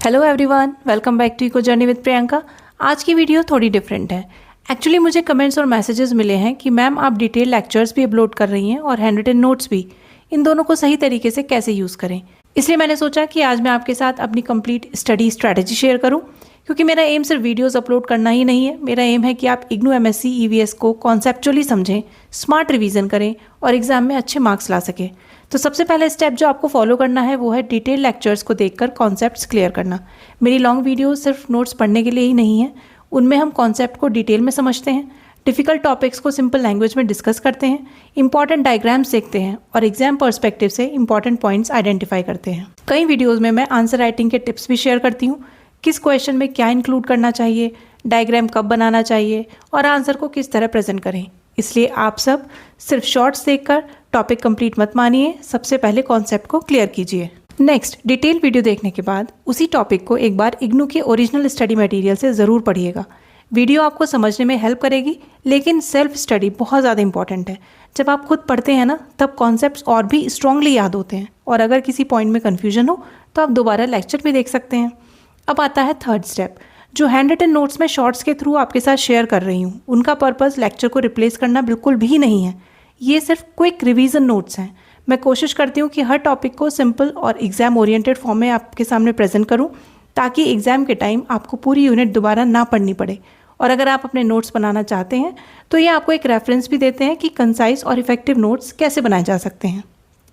Hello everyone, welcome back to eco journey with Priyanka. आज की video थोड़ी डिफरेंट है। एक्चुअली मुझे कमेंट्स और मैसेजेस मिले हैं कि मैम आप डिटेल लेक्चर्स भी अपलोड कर रही हैं और हैंड रिटन नोट्स भी, इन दोनों को सही तरीके से कैसे यूज़ करें। इसलिए मैंने सोचा कि आज मैं आपके साथ अपनी कंप्लीट स्टडी स्ट्रैटेजी शेयर करूँ, क्योंकि मेरा एम सिर्फ वीडियोज़ अपलोड करना ही नहीं है। मेरा एम है कि आप इग्नू MSc EVS को कॉन्सेप्चुअली समझें, स्मार्ट रिवीजन करें और एग्जाम में अच्छे मार्क्स ला सकें। तो सबसे पहला स्टेप जो आपको फॉलो करना है वो है डिटेल लेक्चर्स को देखकर कॉन्सेप्ट्स क्लियर करना। मेरी लॉन्ग वीडियो सिर्फ नोट्स पढ़ने के लिए ही नहीं है, उनमें हम कॉन्सेप्ट को डिटेल में समझते हैं, डिफ़िकल्ट टॉपिक्स को सिंपल लैंग्वेज में डिस्कस करते हैं, इंपॉर्टेंट डायग्राम्स देखते हैं और एग्जाम पर्सपेक्टिव से इंपॉर्टेंट पॉइंट्स आइडेंटिफाई करते हैं। कई वीडियोज़ में मैं आंसर राइटिंग के टिप्स भी शेयर करती हूँ, किस क्वेश्चन में क्या इंक्लूड करना चाहिए, डायग्राम कब बनाना चाहिए और आंसर को किस तरह प्रेजेंट करें। इसलिए आप सब सिर्फ शॉर्ट्स देखकर टॉपिक कंप्लीट मत मानिए, सबसे पहले कॉन्सेप्ट को क्लियर कीजिए। नेक्स्ट, डिटेल वीडियो देखने के बाद उसी टॉपिक को एक बार इग्नू के ओरिजिनल स्टडी मटेरियल से ज़रूर पढ़िएगा। वीडियो आपको समझने में हेल्प करेगी, लेकिन सेल्फ स्टडी बहुत ज़्यादा इंपॉर्टेंट है। जब आप खुद पढ़ते हैं ना, तब कॉन्सेप्ट्स और भी स्ट्रांगली याद होते हैं और अगर किसी पॉइंट में कन्फ्यूजन हो तो आप दोबारा लेक्चर भी देख सकते हैं। अब आता है थर्ड स्टेप, जो हैंड रिटन नोट्स में शॉर्ट्स के थ्रू आपके साथ शेयर कर रही हूँ, उनका पर्पस लेक्चर को रिप्लेस करना बिल्कुल भी नहीं है। ये सिर्फ क्विक रिवीजन नोट्स हैं। मैं कोशिश करती हूँ कि हर टॉपिक को सिंपल और एग्जाम ओरिएंटेड फॉर्म में आपके सामने प्रेजेंट करूँ, ताकि एग्जाम के टाइम आपको पूरी यूनिट दोबारा ना पढ़नी पड़े। और अगर आप अपने नोट्स बनाना चाहते हैं तो ये आपको एक रेफरेंस भी देते हैं कि कंसाइज और इफेक्टिव नोट्स कैसे बनाए जा सकते हैं।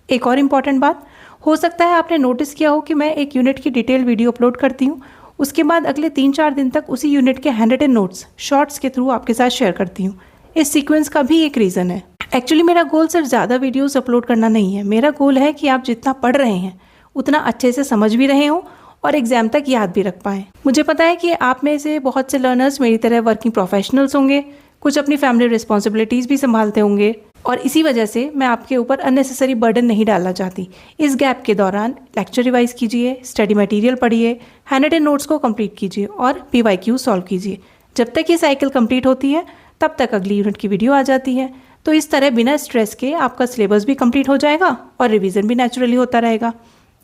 एक और इम्पॉर्टेंट बात, हो सकता है आपने नोटिस किया हो कि मैं एक यूनिट की डिटेल वीडियो अपलोड करती हूँ, उसके बाद अगले 3-4 दिन तक उसी यूनिट के हैंड रिटन नोट्स शॉर्ट्स के थ्रू आपके साथ शेयर करती हूँ। इस सीक्वेंस का भी एक रीज़न है। एक्चुअली मेरा गोल सिर्फ ज़्यादा वीडियोस अपलोड करना नहीं है, मेरा गोल है कि आप जितना पढ़ रहे हैं उतना अच्छे से समझ भी रहे हो और एग्जाम तक याद भी रख पाएँ। मुझे पता है कि आप में से बहुत से लर्नर्स मेरी तरह वर्किंग प्रोफेशनल्स होंगे, कुछ अपनी फैमिली रिस्पॉन्सिबिलिटीज़ भी संभालते होंगे और इसी वजह से मैं आपके ऊपर अननेसेसरी बर्डन नहीं डालना चाहती। इस गैप के दौरान लेक्चर रिवाइज कीजिए, स्टडी मटेरियल पढ़िए, हैंड रिटन नोट्स को कंप्लीट कीजिए और PYQ सॉल्व कीजिए। जब तक ये साइकिल कंप्लीट होती है तब तक अगली यूनिट की वीडियो आ जाती है। तो इस तरह बिना स्ट्रेस के आपका सिलेबस भी कंप्लीट हो जाएगा और रिवीजन भी नेचुरली होता रहेगा।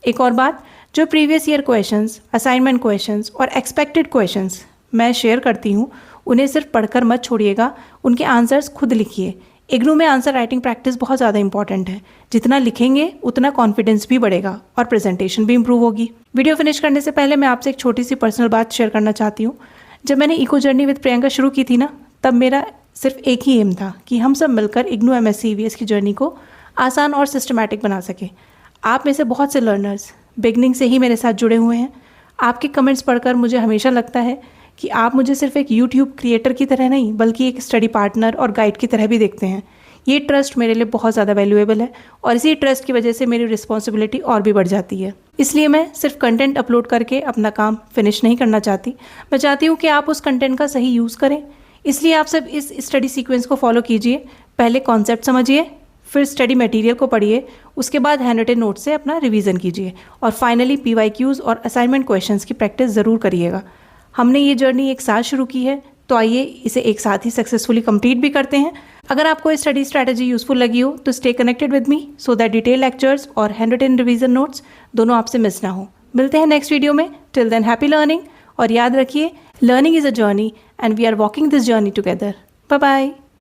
एक और बात, जो previous year questions, assignment questions और एक्सपेक्टेड क्वेश्चंस मैं शेयर करती हूँ, उन्हें सिर्फ पढ़कर मत छोड़िएगा, उनके आंसर्स खुद लिखिए। इग्नू में आंसर राइटिंग प्रैक्टिस बहुत ज़्यादा इंपॉर्टेंट है। जितना लिखेंगे उतना कॉन्फिडेंस भी बढ़ेगा और प्रेजेंटेशन भी इंप्रूव होगी। वीडियो फिनिश करने से पहले मैं आपसे एक छोटी सी पर्सनल बात शेयर करना चाहती हूँ। जब मैंने इको जर्नी विद प्रियंका शुरू की थी ना, तब मेरा सिर्फ एक ही एम था कि हम सब मिलकर इग्नू MSc EVS की जर्नी को आसान और सिस्टमैटिक बना सकें। आप में से बहुत से लर्नर्स बिगनिंग से ही मेरे साथ जुड़े हुए हैं। आपके कमेंट्स पढ़कर मुझे हमेशा लगता है कि आप मुझे सिर्फ एक YouTube क्रिएटर की तरह नहीं, बल्कि एक स्टडी पार्टनर और गाइड की तरह भी देखते हैं। ये ट्रस्ट मेरे लिए बहुत ज़्यादा वैल्यूएबल है और इसी ट्रस्ट की वजह से मेरी रिस्पॉन्सिबिलिटी और भी बढ़ जाती है। इसलिए मैं सिर्फ कंटेंट अपलोड करके अपना काम फिनिश नहीं करना चाहती। मैं चाहती हूँ कि आप उस कंटेंट का सही यूज़ करें। इसलिए आप सब इस स्टडी सीक्वेंस को फॉलो कीजिए। पहले कॉन्सेप्ट समझिए, फिर स्टडी मटेरियल को पढ़िए, उसके बाद हैंड रिटन नोट से अपना रिवीजन कीजिए और फाइनली PYQs और असाइनमेंट क्वेश्चंस की प्रैक्टिस ज़रूर करिएगा। हमने ये जर्नी एक साथ शुरू की है, तो आइए इसे एक साथ ही सक्सेसफुली कंप्लीट भी करते हैं। अगर आपको ये स्टडी स्ट्रैटेजी यूजफुल लगी हो तो stay connected with me so that detail lectures और हैंड रिटन रिवीजन नोट्स दोनों आपसे मिस ना हो। मिलते हैं नेक्स्ट वीडियो में। टिल देन हैप्पी लर्निंग और याद रखिए, learning is a journey and we are walking this journey together. Bye bye.